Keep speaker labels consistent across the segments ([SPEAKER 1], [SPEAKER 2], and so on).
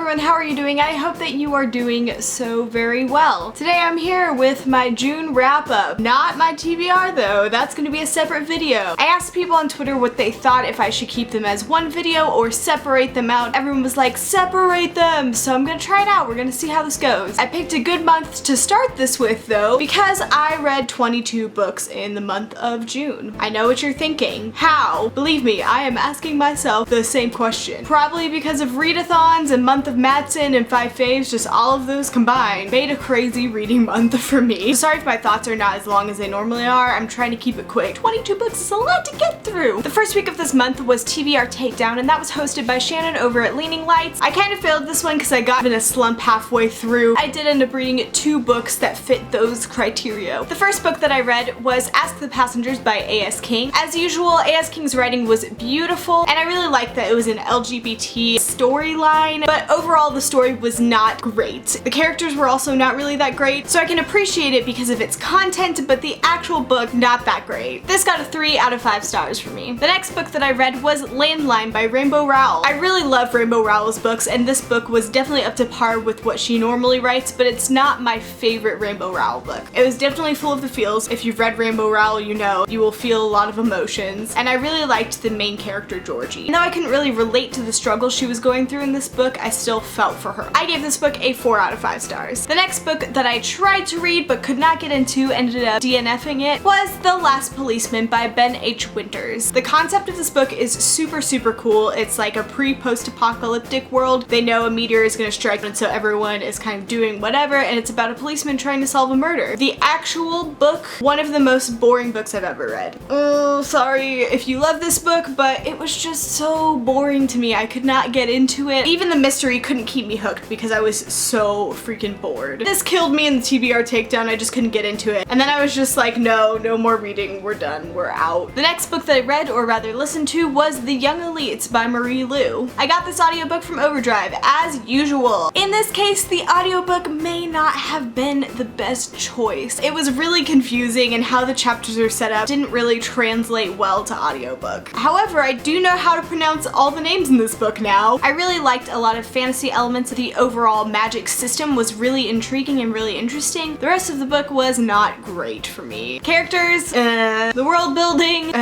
[SPEAKER 1] everyone, how are you doing? I hope that you are doing so very well. Today I'm here with my June wrap-up. Not my TBR though, that's gonna be a separate video. I asked people on Twitter what they thought, if I should keep them as one video or separate them out. Everyone was like, separate them! So I'm gonna try it out, we're gonna see how this goes. I picked a good month to start this with though, because I read 22 books in the month of June. I know what you're thinking. How? Believe me, I am asking myself the same question. Probably because of readathons and month of Madsen and 5 faves, just all of those combined made a crazy reading month for me. Sorry if my thoughts are not as long as they normally are. I'm trying to keep it quick. 22 books is a lot to get through. The first week of this month was TBR Takedown, and that was hosted by Shannon over at Leaning Lights. I kind of failed this one because I got in a slump halfway through. I did end up reading 2 books that fit those criteria. The first book that I read was Ask the Passengers by A.S. King. As usual, A.S. King's writing was beautiful, and I really liked that it was an LGBT storyline, but overall the story was not great. The characters were also not really that great, so I can appreciate it because of its content, but the actual book, not that great. This got a 3 out of 5 stars for me. The next book that I read was Landline by Rainbow Rowell. I really love Rainbow Rowell's books, and this book was definitely up to par with what she normally writes, but it's not my favorite Rainbow Rowell book. It was definitely full of the feels. If you've read Rainbow Rowell, you know you will feel a lot of emotions, and I really liked the main character, Georgie. Even though I couldn't really relate to the struggle she was going through in this book, I still felt for her. I gave this book a 4 out of 5 stars. The next book that I tried to read but could not get into, ended up DNFing it, was The Last Policeman by Ben H. Winters. The concept of this book is super cool. It's like a pre-post-apocalyptic world. They know a meteor is gonna strike, and so everyone is kind of doing whatever, and it's about a policeman trying to solve a murder. The actual book, one of the most boring books I've ever read. Oh, sorry if you love this book, but it was just so boring to me. I could not get into it. Even the mystery couldn't keep me hooked because I was so freaking bored. This killed me in the TBR Takedown. I just couldn't get into it. And then I was just like, no more reading. We're done. We're out. The next book that I read, or rather listened to, was The Young Elites by Marie Lu. I got this audiobook from Overdrive, as usual. In this case, the audiobook may not have been the best choice. It was really confusing, and how the chapters are set up didn't really translate well to audiobook. However, I do know how to pronounce all the names in this book now. I really liked a lot of fantasy elements. The overall magic system was really intriguing and really interesting. The rest of the book was not great for me. Characters, the world building,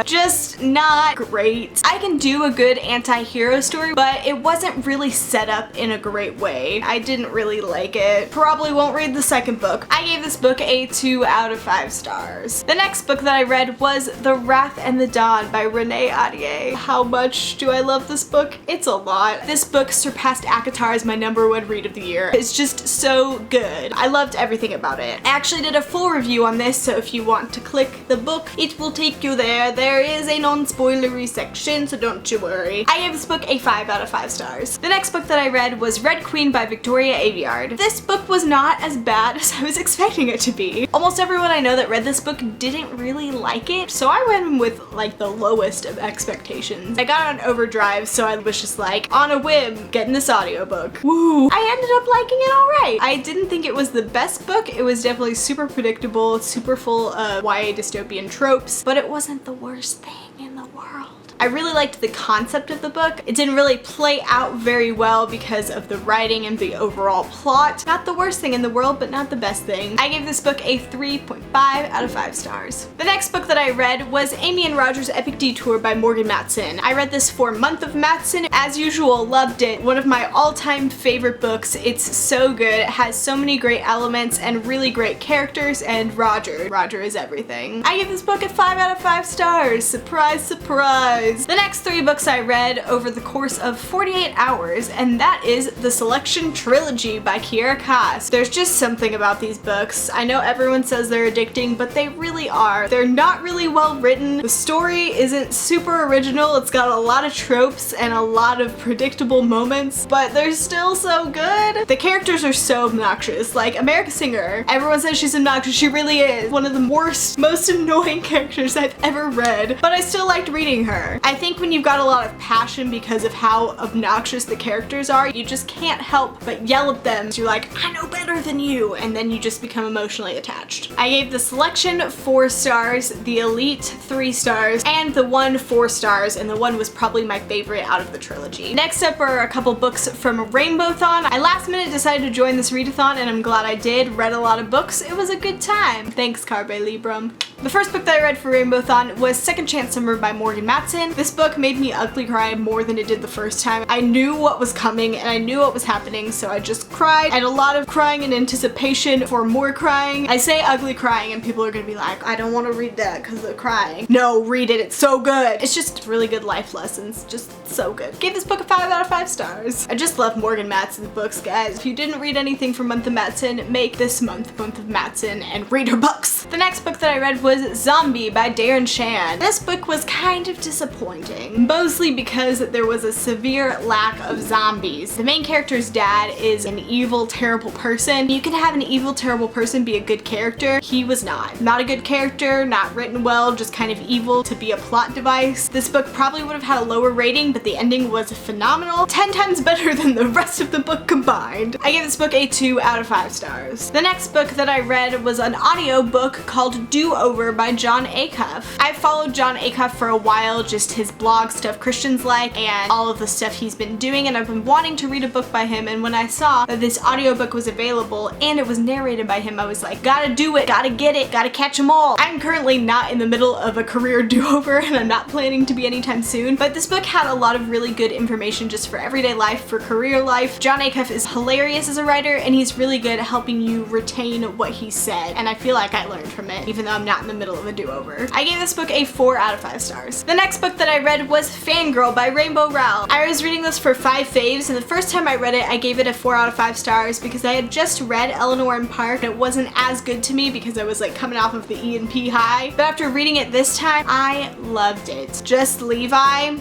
[SPEAKER 1] just not great. I can do a good anti-hero story, but it wasn't really set up in a great way. I didn't really like it. Probably won't read the second book. I gave this book a 2 out of 5 stars. The next book that I read was The Wrath and the Dawn by Renee Ahdieh. How much do I love this book? It's a lot. This book surpassed ACOTAR as my #1 read of the year. It's just so good. I loved everything about it. I actually did a full review on this, so if you want to click the book, it will take you there. There is a non-spoilery section, so don't you worry. I gave this book a 5 out of 5 stars. The next book that I read was Red Queen by Victoria Aveyard. This book was not as bad as I was expecting it to be. Almost everyone I know that read this book didn't really like it, so I went in with like the lowest of expectations. I got it on Overdrive, so I was just like, on a whim, getting this audiobook. Woo! I ended up liking it alright. I didn't think it was the best book. It was definitely super predictable, super full of YA dystopian tropes, but it wasn't the worst thing in the world. I really liked the concept of the book. It didn't really play out very well because of the writing and the overall plot. Not the worst thing in the world, but not the best thing. I gave this book a 3.5 out of 5 stars. The next book that I read was Amy and Roger's Epic Detour by Morgan Matson. I read this for Month of Matson. As usual, loved it. One of my all-time favorite books. It's so good. It has so many great elements and really great characters, and Roger is everything. I gave this book a 5 out of 5 stars. Surprise, surprise. The next 3 books I read over the course of 48 hours, and that is The Selection Trilogy by Kiera Cass. There's just something about these books. I know everyone says they're addicting, but they really are. They're not really well written. The story isn't super original. It's got a lot of tropes and a lot of predictable moments, but they're still so good. The characters are so obnoxious. Like America Singer. Everyone says she's obnoxious. She really is. One of the worst, most annoying characters I've ever read, but I still liked reading her. I think when you've got a lot of passion because of how obnoxious the characters are, you just can't help but yell at them. So you're like, I know better than you, and then you just become emotionally attached. I gave the Selection 4 stars, the Elite 3 stars, and the One 4 stars, and the One was probably my favorite out of the trilogy. Next up are a couple books from Rainbowthon. I last minute decided to join this readathon, and I'm glad I did. Read a lot of books. It was a good time. Thanks, Carpe Librum. The first book that I read for Rainbowthon was Second Chance Summer by Morgan Matson. This book made me ugly cry more than it did the first time. I knew what was coming and I knew what was happening, so I just cried, and a lot of crying in anticipation for more crying. I say ugly crying and people are gonna be like, I don't want to read that because of crying. No, read it, it's so good. It's just really good life lessons, just so good. Gave this book a 5 out of 5 stars. I just love Morgan Matson's books, guys. If you didn't read anything for Month of Matson, make this month of Matson and read her books. The next book that I read was Zombie by Darren Shan. This book was kind of disappointing, mostly because there was a severe lack of zombies. The main character's dad is an evil, terrible person. You can have an evil, terrible person be a good character. He was not. Not a good character, not written well, just kind of evil to be a plot device. This book probably would have had a lower rating, but the ending was phenomenal. 10 times better than the rest of the book combined. I gave this book a 2 out of 5 stars. The next book that I read was an audio book called Do Over by John Acuff. I've followed John Acuff for a while, just his blog, Stuff Christians Like, and all of the stuff he's been doing, and I've been wanting to read a book by him, and when I saw that this audiobook was available and it was narrated by him, I was like, gotta do it, gotta get it, gotta catch them all. I'm currently not in the middle of a career do-over, and I'm not planning to be anytime soon, but this book had a lot of really good information just for everyday life, for career life. John Acuff is hilarious as a writer, and he's really good at helping you retain what he said, and I feel like I learned from it, even though I'm not in the middle of a do-over. I gave this book a 4 out of 5 stars. The next book that I read was Fangirl by Rainbow Rowell. I was reading this for 5 faves, and the first time I read it, I gave it a 4 out of 5 stars because I had just read Eleanor and Park, and it wasn't as good to me because I was like coming off of the E&P high. But after reading it this time, I loved it. Just Levi.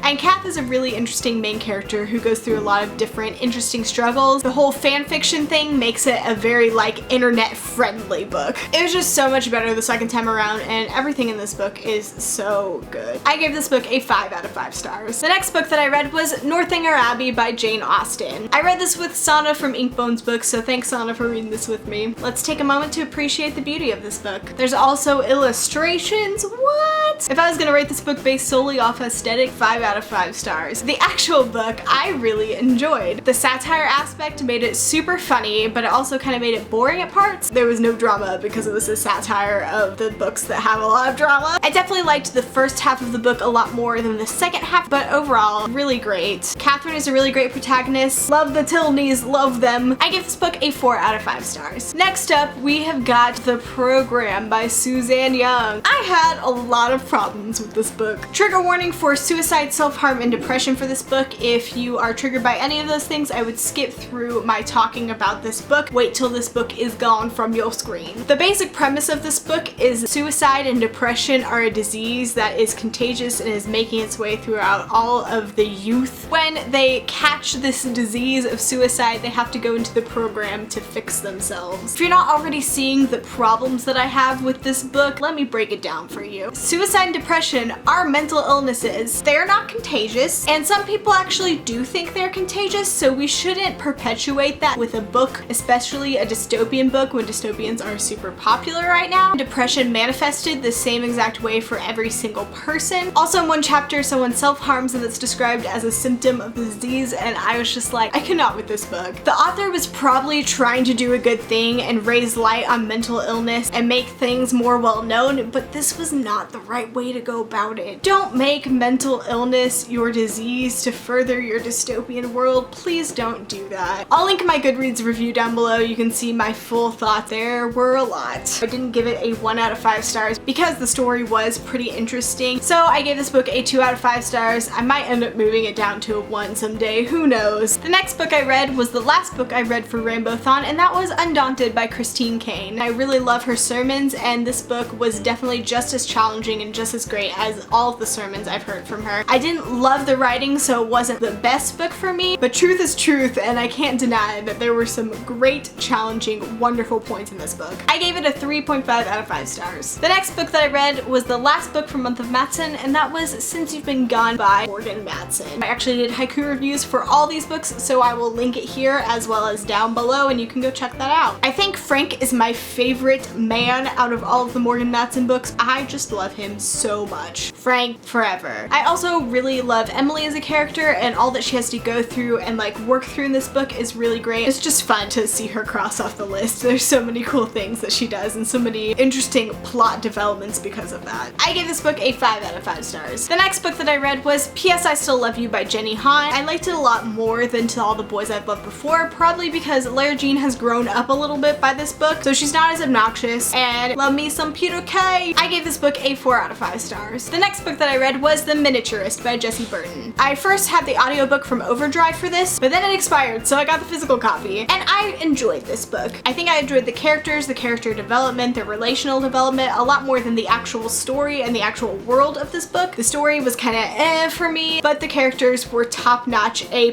[SPEAKER 1] And Kath is a really interesting main character who goes through a lot of different interesting struggles. The whole fan fiction thing makes it a very like internet friendly book. It was just so much better the second time around, and everything in this book is so good. I gave this book a 5 out of 5 stars. The next book that I read was Northanger Abbey by Jane Austen. I read this with Sana from Inkbone's books, so thanks Sana for reading this with me. Let's take a moment to appreciate the beauty of this book. There's also illustrations. What? If I was gonna rate this book based solely off aesthetic, 5 out of 5 stars. The actual book I really enjoyed. The satire aspect made it super funny, but it also kind of made it boring at parts. There was no drama because it was a satire of the books that have a lot of drama. I definitely liked the first half of the book a lot more than the second half, but overall, really great. Catherine is a really great protagonist. Love the Tilneys, love them. I give this book a 4 out of 5 stars. Next up, we have got The Program by Suzanne Young. I had a lot of problems with this book. Trigger warning for suicide, self-harm, and depression for this book. If you are triggered by any of those things, I would skip through my talking about this book. Wait till this book is gone from your screen. The basic premise of this book is suicide and depression are a disease that is contagious and is making its way throughout all of the youth. When they catch this disease of suicide, they have to go into the program to fix themselves. If you're not already seeing the problems that I have with this book, let me break it down for you. Suicide and depression are mental illnesses. They are not contagious, and some people actually do think they're contagious, so we shouldn't perpetuate that with a book, especially a dystopian book when dystopians are super popular right now. Depression manifested the same exact way for every single person. Also in one chapter, someone self-harms and it's described as a symptom of the disease, and I was just like, I cannot with this book. The author was probably trying to do a good thing and raise light on mental illness and make things more well known, but this was not the right way to go about it. Don't make mental illness your disease to further your dystopian world. Please don't do that. I'll link my Goodreads review down below. You can see my full thought. There were a lot. I didn't give it a 1 out of 5 stars because the story was pretty interesting. So I gave this book a 2 out of 5 stars. I might end up moving it down to a 1 someday, who knows. The next book I read was the last book I read for Rainbowthon, and that was Undaunted by Christine Kane. I really love her sermons, and this book was definitely just as challenging and been just as great as all of the sermons I've heard from her. I didn't love the writing, so it wasn't the best book for me, but truth is truth, and I can't deny that there were some great, challenging, wonderful points in this book. I gave it a 3.5 out of 5 stars. The next book that I read was the last book from Month of Matson, and that was Since You've Been Gone by Morgan Matson. I actually did haiku reviews for all these books, so I will link it here as well as down below, and you can go check that out. I think Frank is my favorite man out of all of the Morgan Matson books. I just love him so much. Frank forever. I also really love Emily as a character, and all that she has to go through and like work through in this book is really great. It's just fun to see her cross off the list. There's so many cool things that she does and so many interesting plot developments because of that. I gave this book a 5 out of 5 stars. The next book that I read was P.S. I Still Love You by Jenny Han. I liked it a lot more than To All the Boys I've Loved Before, probably because Lara Jean has grown up a little bit by this book, so she's not as obnoxious, and love me some Peter Kay. I gave this book a 4 out of 5 stars. The next book that I read was The Miniaturist by Jessie Burton. I first had the audiobook from Overdrive for this, but then it expired, so I got the physical copy, and I enjoyed this book. I think I enjoyed the characters, the character development, the relational development a lot more than the actual story and the actual world of this book. The story was kind of for me, but the characters were top-notch, A+.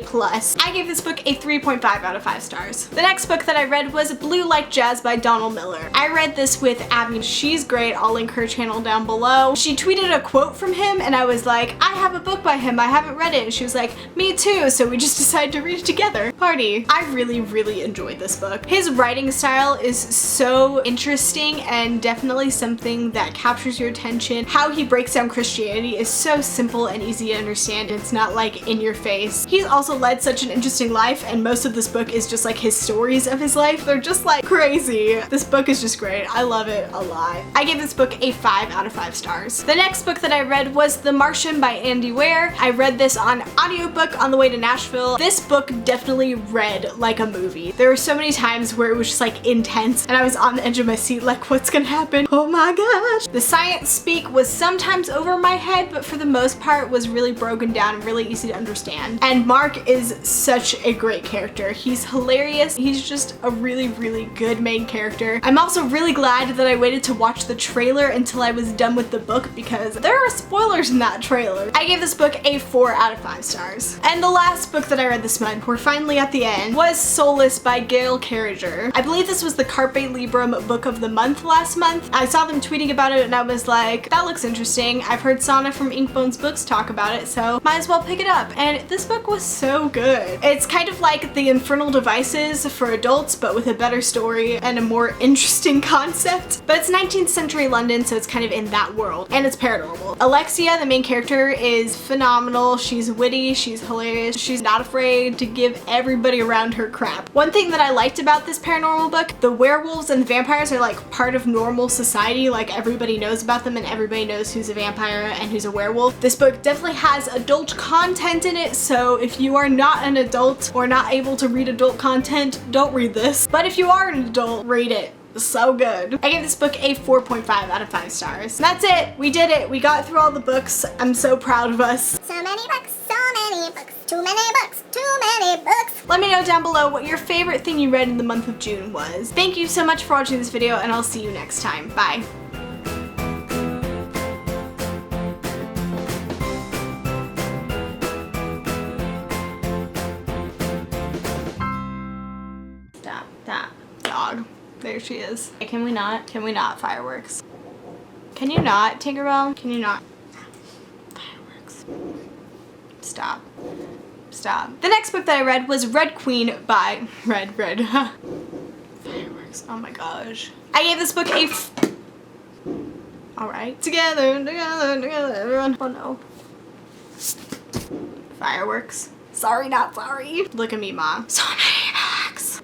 [SPEAKER 1] I gave this book a 3.5 out of 5 stars. The next book that I read was Blue Like Jazz by Donald Miller. I read this with Abby. She's great. I'll link her channel down below. She tweeted a quote from him, and I was like, I have a book by him. I haven't read it. And she was like, me too. So we just decided to read it together. Party. I really enjoyed this book. His writing style is so interesting and definitely something that captures your attention. How he breaks down Christianity is so simple and easy to understand. It's not like in your face. He's also led such an interesting life, and most of this book is just like his stories of his life. They're just like crazy. This book is just great. I love it a lot. I gave this book a 5 out of 5 stars. The next book that I read was The Martian by Andy Weir. I read this on audiobook on the way to Nashville. This book definitely read like a movie. There were so many times where it was just like intense, and I was on the edge of my seat like, what's gonna happen? Oh my gosh. The science speak was sometimes over my head, but for the most part was really broken down and really easy to understand. And Mark is such a great character. He's hilarious. He's just a really good main character. I'm also really glad that I waited to watch the trailer until I was done with the book, because there are spoilers in that trailer. I gave this book a 4 out of 5 stars. And the last book that I read this month, we're finally at the end, was Soulless by Gail Carriger. I believe this was the Carpe Librum book of the month last month. I saw them tweeting about it and I was like, that looks interesting. I've heard Sana from Inkbones Books talk about it, so might as well pick it up. And this book was so good. It's kind of like The Infernal Devices for adults, but with a better story and a more interesting concept. But it's 19th century London, so it's kind of in that world, and it's paranormal. Alexia, the main character, is phenomenal. She's witty, she's hilarious, she's not afraid to give everybody around her crap. One thing that I liked about this paranormal book, the werewolves and the vampires are like part of normal society, like everybody knows about them and everybody knows who's a vampire and who's a werewolf. This book definitely has adult content in it, so if you are not an adult or not able to read adult content, don't read this. But if you are an adult, read it. So good. I gave this book a 4.5 out of 5 stars. And that's it. We did it. We got through all the books. I'm so proud of us.
[SPEAKER 2] So many books, so many books, too many books, too many books.
[SPEAKER 1] Let me know down below what your favorite thing you read in the month of June was. Thank you so much for watching this video, and I'll see you next time. Bye. Stop. Dog. There she is. Can we not? Can we not fireworks? Can you not, Tinkerbell? Can you not? Fireworks. Stop. The next book that I read was Red Queen by Red. Fireworks. Oh my gosh. I gave this book a Alright. Together, everyone. Oh no. Fireworks. Sorry, not sorry. Look at me, Mom. So many books.